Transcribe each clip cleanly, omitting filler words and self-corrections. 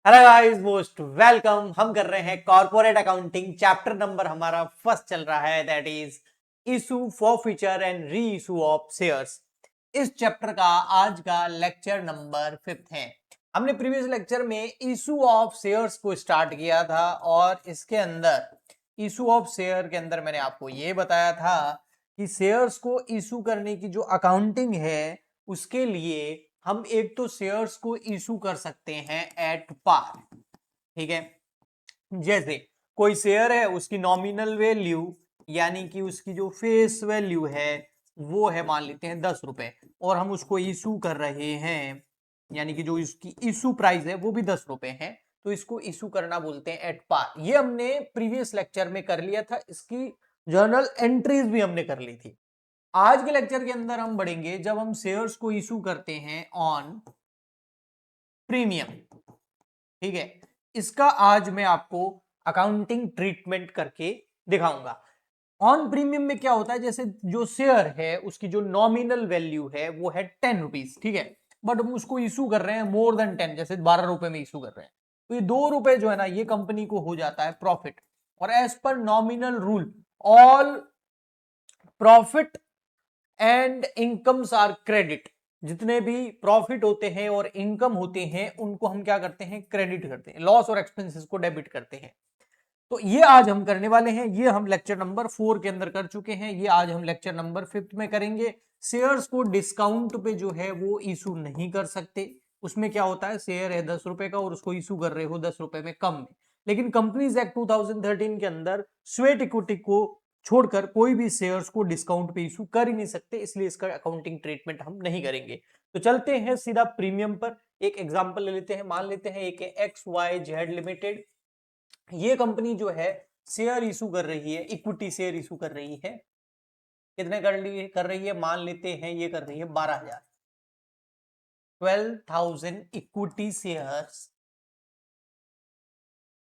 Hello guys, most welcome. हम कर रहे हैं कॉर्पोरेट अकाउंटिंग। चैप्टर नंबर हमारा फर्स्ट चल रहा है, that is issue, forfeiture and re issue of shares. इस चैप्टर का आज का लेक्चर नंबर 5 है। हमने प्रीवियस लेक्चर में इशू ऑफ शेयर्स को स्टार्ट किया था और इसके अंदर इशू ऑफ शेयर के अंदर मैंने आपको ये बताया था कि शेयर्स को इशू करने की जो अकाउंटिंग है उसके लिए हम एक तो शेयर्स को इशू कर सकते हैं एट पार। ठीक है, जैसे कोई शेयर है, उसकी नॉमिनल वैल्यू यानी कि उसकी जो फेस वैल्यू है वो है, मान लेते हैं 10 रुपए, और हम उसको इशू कर रहे हैं, यानी कि जो इसकी इशू प्राइस है वो भी 10 रुपए है, तो इसको इशू करना बोलते हैं एट पार। ये हमने प्रीवियस लेक्चर में कर लिया था, इसकी जर्नल एंट्रीज भी हमने कर ली थी। आज के लेक्चर के अंदर हम बढ़ेंगे जब हम शेयर्स को इशू करते हैं ऑन प्रीमियम। ठीक है, इसका आज मैं आपको अकाउंटिंग ट्रीटमेंट करके दिखाऊंगा। ऑन प्रीमियम में क्या होता है, जैसे जो शेयर है उसकी जो नॉमिनल वैल्यू है वो है 10 रुपीज। ठीक है, बट हम उसको इशू कर रहे हैं मोर देन 10, जैसे 12 रुपए में इशू कर रहे हैं, तो ये 2 रुपए जो है ना, ये कंपनी को हो जाता है प्रॉफिट। और as per nominal rule, all profit and incomes are credit. जितने भी प्रॉफिट होते हैं और इनकम होते हैं उनको हम क्या करते हैं, क्रेडिट करते हैं। लॉस और एक्सपेंसेस को डेबिट करते हैं। तो ये आज हम करने वाले हैं। ये हम लेक्चर नंबर 4 के अंदर कर चुके हैं, ये आज हम लेक्चर नंबर 5 में करेंगे। शेयर्स को डिस्काउंट पे जो है वो इशू नहीं कर सकते। उसमें क्या होता है, शेयर है 10 रुपए का और उसको इशू कर रहे हो 10 रुपए में कम में। लेकिन कंपनीज एक्ट 2013 के अंदर स्वेट इक्विटी को छोड़कर कोई भी शेयर्स को डिस्काउंट पे इशू कर ही नहीं सकते, इसलिए इसका अकाउंटिंग ट्रीटमेंट हम नहीं करेंगे। तो चलते हैं सीधा प्रीमियम पर। एक एग्जांपल ले लेते हैं। मान लेते हैं एक एक्स वाई जेड लिमिटेड, ये कंपनी जो है शेयर इशू कर रही है, इक्विटी शेयर इशू कर रही है। कितने कर रही है, मान लेते हैं ये कर रही है 12,000, 12,000 equity shares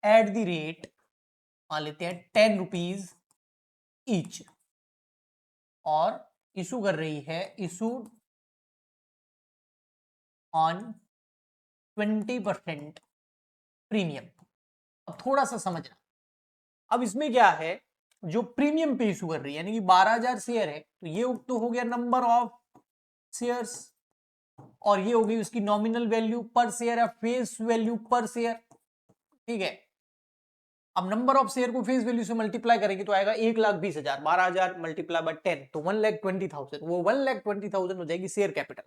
at the rate, मान लेते हैं 10 रुपीज ईच, और इशू कर रही है, इशू ऑन 20% प्रीमियम। अब थोड़ा सा समझना, अब इसमें क्या है, जो प्रीमियम पे इशू कर रही है यानी कि 12,000 शेयर है, तो ये तो हो गया नंबर ऑफ शेयर्स, और ये होगी उसकी नॉमिनल वैल्यू पर शेयर या फेस वैल्यू पर शेयर। ठीक है, अब नंबर ऑफ शेयर को फेस वैल्यू से मल्टीप्लाई करेंगे तो आएगा 1,20,000, 12,000 मल्टीप्लाई बाय 10 तो 1,20,000, वो 1,20,000 हो जाएगी शेयर कैपिटल।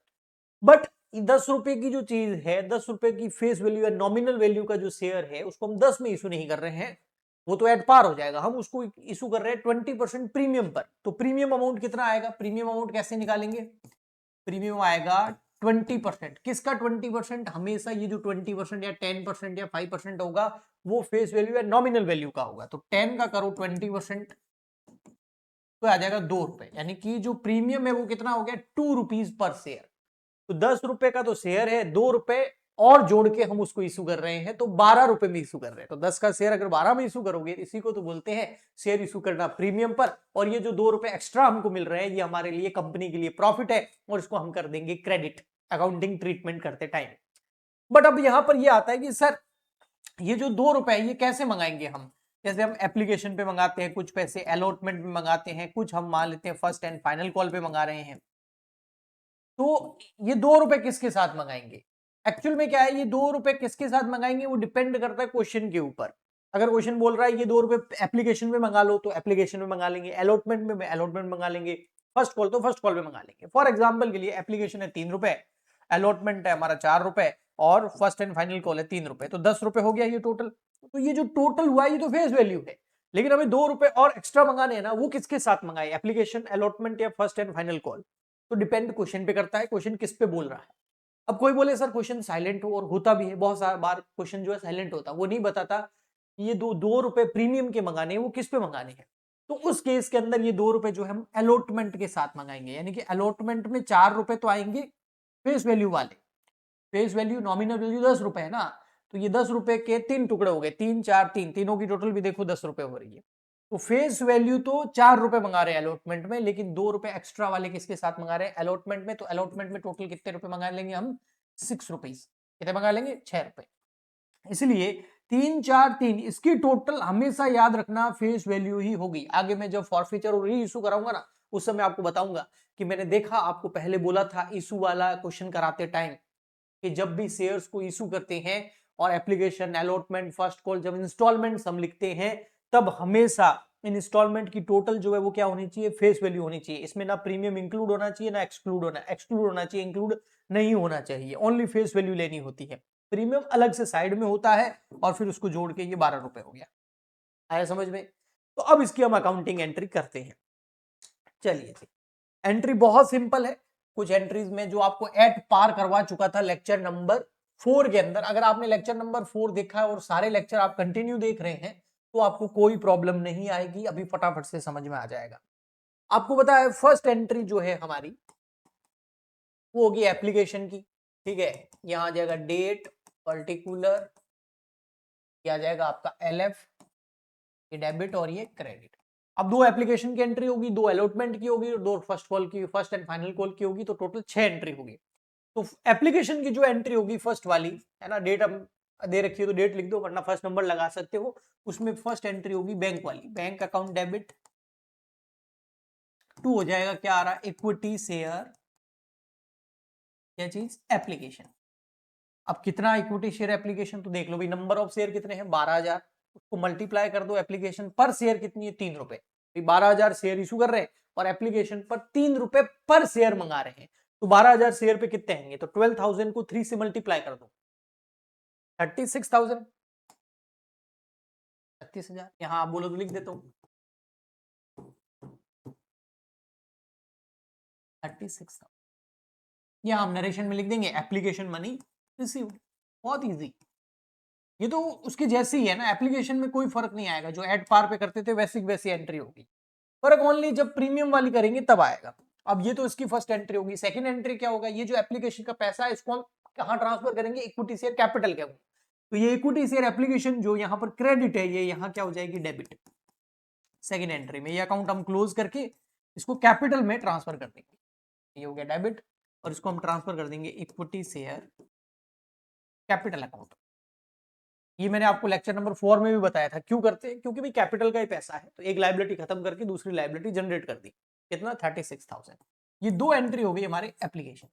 बट 10 रुपए की जो चीज है, 10 रुपए की फेस वैल्यू या नॉमिनल वैल्यू का जो शेयर है उसको हम 10 में इशू नहीं कर रहे हैं, वो तो एट पार हो जाएगा। हम उसको इशू कर रहे हैं 20% प्रीमियम पर। तो प्रीमियम अमाउंट कितना आएगा, प्रीमियम अमाउंट कैसे निकालेंगे, प्रीमियम आएगा 20%। किसका 20%, हमेशा ये जो 20% या 10% या 5% होगा वो फेस वैल्यू या नॉमिनल वैल्यू का होगा। तो 10 का करो 20% तो आ जाएगा 2 रुपए, यानी कि जो प्रीमियम है वो कितना हो गया, 2 रुपीज पर शेयर। तो 10 रुपए का तो शेयर है, 2 रुपए और जोड़ के हम उसको इशू कर रहे हैं, तो 12 रुपए में इशू कर रहे हैं। तो 10 का शेयर अगर 12 में इशू करोगे, इसी को तो बोलते हैं शेयर इशू करना प्रीमियम पर। और ये जो 2 रुपए एक्स्ट्रा हमको मिल रहे हैं, ये हमारे लिए, कंपनी के लिए प्रॉफिट है, और इसको हम कर देंगे क्रेडिट अकाउंटिंग ट्रीटमेंट करते टाइम। बट अब यहां पर ये आता है कि सर ये जो 2 रुपए ये कैसे मंगाएंगे हम, जैसे हम एप्लीकेशन पे मंगाते हैं, कुछ पैसे अलॉटमेंट में मंगाते हैं, कुछ हम मान लेते हैं फर्स्ट एंड फाइनल कॉल पे मंगा रहे हैं। तो ये 2 रुपए किसके साथ मंगाएंगे, एक्चुअल में क्या है, ये 2 रुपए किसके साथ मंगाएंगे वो डिपेंड करता है क्वेश्चन के ऊपर। अगर क्वेश्चन बोल रहा है ये 2 रुपए एप्लीकेशन में मंगा लो, तो एप्लीकेशन में मंगा लेंगे, अलॉटमेंट में अलॉटमेंट मंगा लेंगे, फर्स्ट कॉल तो फर्स्ट कॉल में मंगा लेंगे। फॉर एग्जाम्पल के लिए एप्लीकेशन है 3 रुपए, अलॉटमेंट है हमारा 4 रुपए, और फर्स्ट एंड फाइनल कॉल है 3 रुपए, तो 10 रुपए हो गया ये टोटल। तो ये जो टोटल हुआ ये तो फेस वैल्यू है, लेकिन हमें 2 रुपए और एक्स्ट्रा मंगाने हैं ना, वो किसके साथ मंगाए, एप्लीकेशन, अलॉटमेंट या फर्स्ट एंड फाइनल कॉल। तो डिपेंड क्वेश्चन पे करता है, क्वेश्चन किस पे बोल रहा है। अब कोई बोले सर क्वेश्चन साइलेंट हो, और होता भी है बहुत सारा बार क्वेश्चन जो है साइलेंट होता है, वो नहीं बताता ये दो 2 रुपए प्रीमियम के मंगाने हैं वो किस पे मंगाने हैं। तो उस केस के अंदर ये 2 रुपए जो है हम अलॉटमेंट के साथ मंगाएंगे, यानी कि अलॉटमेंट में 4 रुपए तो आएंगे फेस वैल्यू वाले, फेस वैल्यू नॉमिनल वैल्यू 10 रुपए है ना, तो ये 10 रुपए के 3 टुकड़े हो गए, 3 4 3, तीनों की टोटल भी देखो 10 रुपए हो रही है। तो फेस वैल्यू तो 4 रुपए मंगा रहे हैं अलॉटमेंट में, लेकिन 2 रुपए एक्स्ट्रा वाले किसके साथ मंगा रहे हैं, अलॉटमेंट में। तो अलॉटमेंट में टोटल कितने रुपए मंगा लेंगे हम, 6 रुपीज। कितने मंगा लेंगे, 6 रुपए। इसलिए 3 4 3 इसकी टोटल हमेशा याद रखना फेस वैल्यू ही होगी। आगे मैं जब फॉरफीचर और री इशू कराऊंगा ना, उस समय आपको बताऊंगा कि मैंने देखा, आपको पहले बोला था इशू वाला क्वेश्चन कराते टाइम कि जब भी शेयर्स को इशू करते हैं और एप्लीकेशन, अलॉटमेंट, फर्स्ट कॉल, जब इंस्टॉलमेंट हम लिखते हैं तब हमेशा इंस्टॉलमेंट की टोटल जो है वो क्या होनी चाहिए, फेस वैल्यू होनी चाहिए। इसमें ना प्रीमियम इंक्लूड होना चाहिए ना एक्सक्लूड होना चाहिए, इंक्लूड नहीं होना चाहिए, ओनली फेस वैल्यू लेनी होती है। प्रीमियम अलग से साइड में होता है और फिर उसको जोड़ के ये 12 रुपए हो गया। आया समझ में? तो अब इसकी हम अकाउंटिंग एंट्री करते हैं। चलिए जी, एंट्री बहुत सिंपल है। कुछ एंट्रीज में जो आपको एट पार करवा चुका था लेक्चर नंबर 4 के अंदर, अगर आपने लेक्चर नंबर 4 देखा है और सारे लेक्चर आप कंटिन्यू देख रहे हैं तो आपको कोई प्रॉब्लम नहीं आएगी, अभी फटाफट से समझ में आ जाएगा। आपको पता है फर्स्ट एंट्री जो है हमारी वो होगी एप्लीकेशन की, ठीक है। यहां आ जाएगा डेट, पर्टिकुलर, आ जाएगा आपका एलएफ, ये डेबिट और ये क्रेडिट। अब दो एप्लीकेशन की एंट्री होगी, दो अलॉटमेंट की होगी और दो फर्स्ट कॉल की, फर्स्ट एंड फाइनल कॉल की होगी, तो टोटल 6 एंट्री होगी। तो एप्लीकेशन की जो एंट्री होगी फर्स्ट वाली है ना, डेट हम दे रखी है तो डेट लिख दो, वरना फर्स्ट नंबर लगा सकते हो। उसमें फर्स्ट एंट्री होगी बैंक वाली, बैंक अकाउंट डेबिट। 2 हो जाएगा, क्या आ रहा है, इक्विटी शेयर, क्या चीज, एप्लीकेशन। अब कितना इक्विटी शेयर एप्लीकेशन, तो देख लो भाई, नंबर ऑफ शेयर कितने हैं, 12,000, उसको मल्टीप्लाई कर दो, एप्लीकेशन पर शेयर कितनी है, 3 रुपए। 12,000 शेयर इशू कर रहे हैं और एप्लीकेशन पर 3 रुपए पर शेयर मंगा रहे हैं, तो 12,000 शेयर पे कितने आएंगे, तो 12,000 को 3 से मल्टीप्लाई कर दो, 36,000, 36,000। यहां आप बोलो तो लिख देता हूं 36,000। यहां हम नरेशन में लिख देंगे एप्लीकेशन मनी रिसीव, बहुत इजी। ये तो उसकी जैसी ही है ना, एप्लीकेशन में कोई फर्क नहीं आएगा, जो एड पार पे करते थे वैसी वैसी एंट्री होगी। फर्क ओनली जब प्रीमियम वाली करेंगे तब आएगा। अब ये तो इसकी फर्स्ट एंट्री होगी। सेकंड एंट्री क्या होगा, ये जो एप्लीकेशन का पैसा है इसको हम कहां ट्रांसफर करेंगे, इक्विटी शेयर कैपिटल के, तो ये इक्विटी शेयर एप्लीकेशन जो यहाँ पर क्रेडिट है, ये यहाँ क्या हो जाएगी, डेबिट। सेकंड एंट्री में ये अकाउंट हम क्लोज करके इसको कैपिटल में ट्रांसफर कर देंगे, ये हो गया डेबिट, और इसको हम ट्रांसफर कर देंगे इक्विटी शेयर कैपिटल अकाउंट। ये मैंने आपको लेक्चर नंबर 4 में भी बताया था, क्यों करते हैं, क्योंकि भाई कैपिटल का ही पैसा है, तो एक लायबिलिटी खत्म करके दूसरी लायबिलिटी जनरेट कर दी, कितना, 36,000। ये दो एंट्री हो गई हमारे एप्लीकेशन।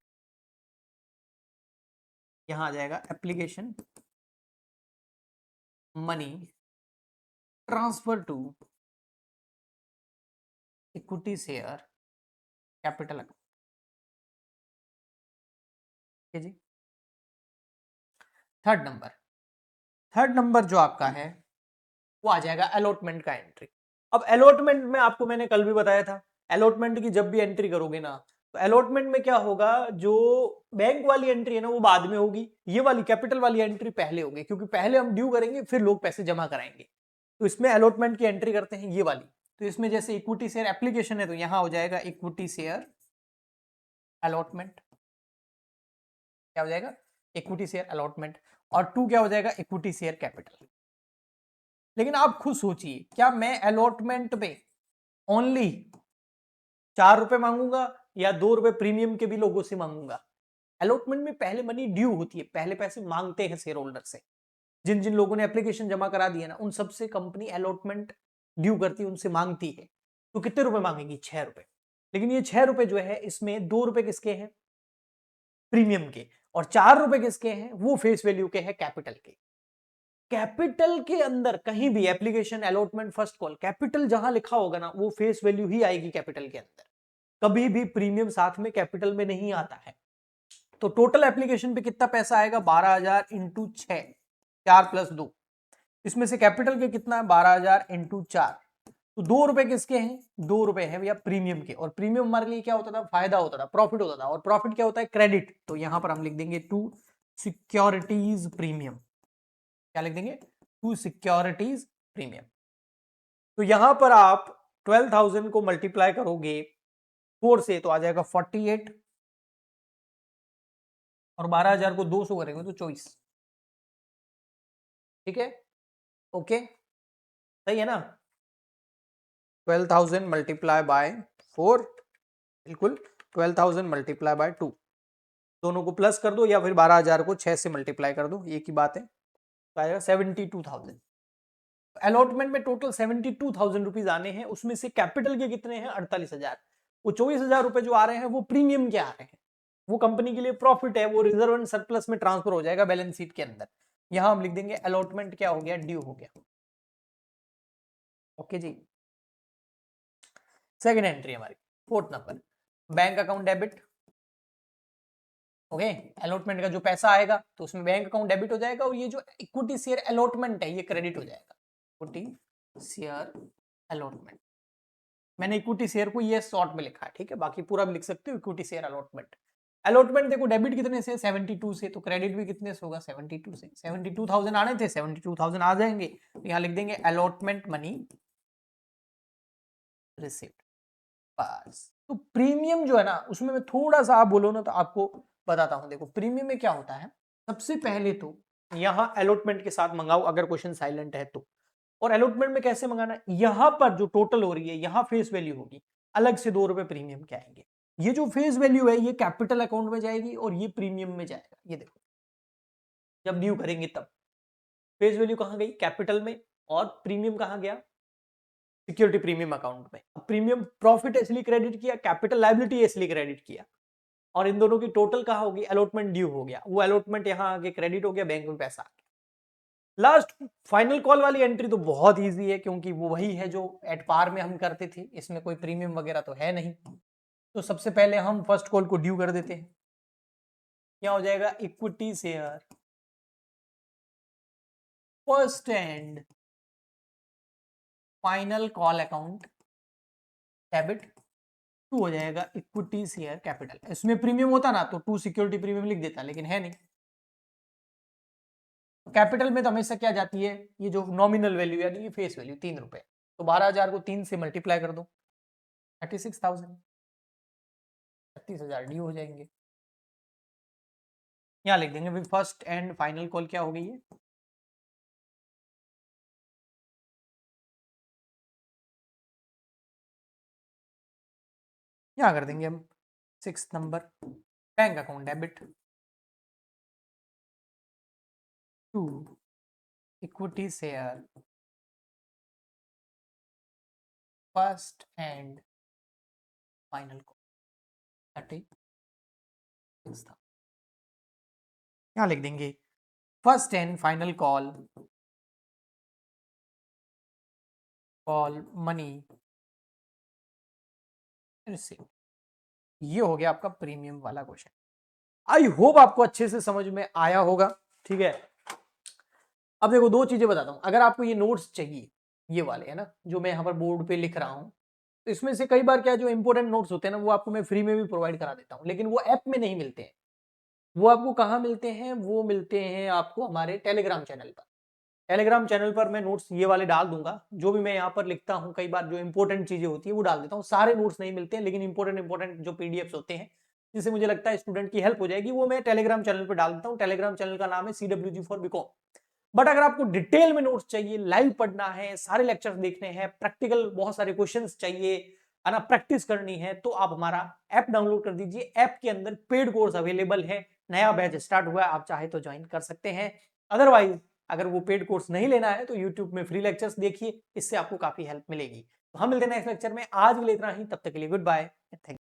यहां आ जाएगा application money transfer to equity share capital account, ठीक है जी। थर्ड नंबर जो आपका है वो आ जाएगा अलॉटमेंट का एंट्री। अब अलॉटमेंट में आपको मैंने कल भी बताया था, अलॉटमेंट की जब भी एंट्री करोगे ना, तो अलॉटमेंट में क्या होगा, जो बैंक वाली एंट्री है ना वो बाद में होगी, ये वाली कैपिटल वाली एंट्री पहले होगी, क्योंकि पहले हम ड्यू करेंगे फिर लोग पैसे जमा कराएंगे। तो इसमें अलॉटमेंट की एंट्री करते हैं ये वाली। तो इसमें जैसे इक्विटी शेयर एप्लीकेशन है तो यहां हो जाएगा इक्विटी शेयर अलॉटमेंट, क्या हो जाएगा, इक्विटी शेयर अलॉटमेंट, और 2 क्या हो जाएगा, इक्विटी शेयर कैपिटल। लेकिन आप खुद सोचिए, क्या मैं अलॉटमेंट पे ओनली 4 रुपए मांगूंगा या 2 रुपए प्रीमियम के भी लोगों से मांगूंगा। अलॉटमेंट में पहले मनी ड्यू होती है, पहले पैसे मांगते हैं शेयर होल्डर से। जिन जिन लोगों ने एप्लीकेशन जमा करा दिया ना, उन सबसे कंपनी अलॉटमेंट ड्यू करती है, उनसे मांगती है। तो कितने रुपए मांगेगी, 6 रुपए। लेकिन ये 6 रुपए जो है, इसमें 2 रुपए किसके हैं, प्रीमियम के, और 4 रुपए किसके हैं, वो फेस वैल्यू के हैं, कैपिटल के। कैपिटल के अंदर कहीं भी application, allotment, first call, capital जहां लिखा होगा ना वो फेस वैल्यू ही आएगी कैपिटल के अंदर, कभी भी प्रीमियम साथ में कैपिटल में नहीं आता है। तो टोटल एप्लीकेशन पे कितना पैसा आएगा, 12,000 इंटू 6, 4 प्लस 2, इसमें से कैपिटल के कितना है, 12,000 इंटू 4, तो 2 रुपए किसके हैं, 2 रुपए हैं भैया प्रीमियम के। और प्रीमियम हमारे लिए क्या होता था, फायदा होता था, प्रॉफिट होता था, और प्रॉफिट क्या होता है, क्रेडिट। तो यहां पर हम लिख देंगे टू सिक्योरिटीज प्रीमियम, क्या लिख देंगे, टू सिक्योरिटीज प्रीमियम। तो यहां पर आप 12,000 को मल्टीप्लाई करोगे 4 से तो आ जाएगा 48, और 12,000 को 200 करेंगे तो 24, ठीक है, ओके, सही है ना। 12,000 मल्टीप्लाई बाय 4, बिल्कुल 12,000 मल्टीप्लाई बाय 2, दोनों को प्लस कर दो या फिर 12,000 को 6 से मल्टीप्लाई कर दो, एक ही बात है। तो आएगा 72,000। अलॉटमेंट में टोटल 72,000 रुपीज आने हैं, उसमें से कैपिटल के कितने हैं 48,000। वो 24,000 रुपए जो आ रहे हैं वो प्रीमियम के आ रहे हैं, वो कंपनी के लिए प्रॉफिट है, वो रिजर्व एंड सरप्लस में ट्रांसफर हो जाएगा बैलेंस शीट के अंदर। यहां हम लिख देंगे अलॉटमेंट क्या हो गया, ड्यू हो गया। ओके जी। सेकंड एंट्री हमारी 4th number, bank account debit. Okay, allotment का जो पैसा आएगा तो उसमें बैंक अकाउंट डेबिट हो जाएगा, और ये जो इक्विटी शेयर अलॉटमेंट है ये क्रेडिट हो जाएगा। इक्विटी शेयर अलॉटमेंट, मैंने इक्विटी शेयर को ये शॉर्ट में लिखा है, ठीक है, बाकी पूरा भी लिख सकते हो इक्विटी शेयर अलॉटमेंट। अलॉटमेंट देखो डेबिट कितने से, 72 से, तो क्रेडिट भी कितने से होगा, 72 से। 72,000 आने थे, 72,000 आ जाएंगे, तो यहाँ लिख देंगे अलॉटमेंट मनी रिसिप्ट, बस। तो प्रीमियम जो है ना, उसमें मैं थोड़ा सा आप बोलो ना तो आपको बताता हूं। देखो प्रीमियम में क्या होता है, सबसे पहले तो यहाँ अलॉटमेंट के साथ मंगाओ अगर क्वेश्चन साइलेंट है तो, और अलॉटमेंट में कैसे मंगाना, यहां पर जो टोटल हो रही है यहाँ फेस वैल्यू होगी, अलग से 2 रुपए प्रीमियम के आएंगे। ये जो फेस वैल्यू है ये कैपिटल अकाउंट में जाएगी और ये प्रीमियम में जाएगा। ये देखो जब ड्यू करेंगे तब फेस वैल्यू कहां गई, कैपिटल में, और प्रीमियम कहां गया, सिक्योरिटी प्रीमियम अकाउंट में। प्रीमियम प्रॉफिट इसलिए क्रेडिट किया, कैपिटल लायबिलिटी इसलिए क्रेडिट किया, और इन दोनों की टोटल कहां होगी, अलॉटमेंट ड्यू हो गया, वो अलॉटमेंट यहां आके क्रेडिट हो गया, बैंक में पैसा आ गया। लास्ट फाइनल कॉल वाली एंट्री तो बहुत इजी है, क्योंकि वो वही है जो एट पार में हम करते थे, इसमें कोई प्रीमियम वगैरह तो है नहीं। तो सबसे पहले हम फर्स्ट कॉल को ड्यू कर देते हैं, क्या हो जाएगा, equity share first and final call account debit, 2 हो जाएगा इक्विटी शेयर कैपिटल। इसमें प्रीमियम होता ना तो 2 सिक्योरिटी प्रीमियम लिख देता, लेकिन है नहीं। कैपिटल में तो हमेशा क्या जाती है, ये जो नॉमिनल वैल्यू यानी ये फेस वैल्यू 3 रुपए, तो 12,000 को 3 से मल्टीप्लाई कर दो, 36,000, 36,000 ड्यू हो जाएंगे। यहाँ लिख देंगे फर्स्ट एंड फाइनल कॉल क्या हो गई है, यहाँ कर देंगे हम 6th number, bank account debit to equity share first and final call 36,000। यहाँ लिख देंगे first and final call money receive. ये हो गया आपका प्रीमियम वाला क्वेश्चन। आई होप आपको अच्छे से समझ में आया होगा, ठीक है। अब देखो 2 चीजें बताता हूं, अगर आपको ये नोट्स चाहिए, ये वाले है ना जो मैं यहाँ पर बोर्ड पे लिख रहा हूं, तो इसमें से कई बार क्या जो इंपॉर्टेंट नोट्स होते हैं ना वो आपको मैं फ्री में भी प्रोवाइड करा देता हूं, लेकिन वो ऐप में नहीं मिलते हैं। वो आपको कहाँ मिलते हैं, वो मिलते हैं आपको हमारे टेलीग्राम चैनल पर। टेलीग्राम चैनल पर मैं नोट्स ये वाले डाल दूंगा, जो भी मैं यहाँ पर लिखता हूँ, कई बार जो इंपॉर्टेंट चीजें होती है वो डाल देता हूँ। सारे नोट्स नहीं मिलते हैं, लेकिन इंपॉर्टेंट जो पीडीएफ्स होते हैं जिससे मुझे लगता है स्टूडेंट की हेल्प हो जाएगी, वो मैं टेलीग्राम चैनल पर डाल देता हूँ। टेलीग्राम चैनल का नाम है CWG for BCom। बट अगर आपको डिटेल में नोट्स चाहिए, लाइव पढ़ना है, सारे लेक्चर्स देखने हैं, प्रैक्टिकल बहुत सारे क्वेश्चंस चाहिए है ना, प्रैक्टिस करनी है, तो आप हमारा ऐप डाउनलोड कर दीजिए। ऐप के अंदर पेड कोर्स अवेलेबल है, नया बैच स्टार्ट हुआ है, आप चाहे तो ज्वाइन कर सकते हैं। अदरवाइज अगर वो पेड कोर्स नहीं लेना है तो यूट्यूब में फ्री लेक्चर्स देखिए, इससे आपको काफी हेल्प मिलेगी। तो हम मिलते हैं नेक्स्ट लेक्चर में, आज के लिए इतना ही, तब तक के लिए गुड बाय, थैंक यू।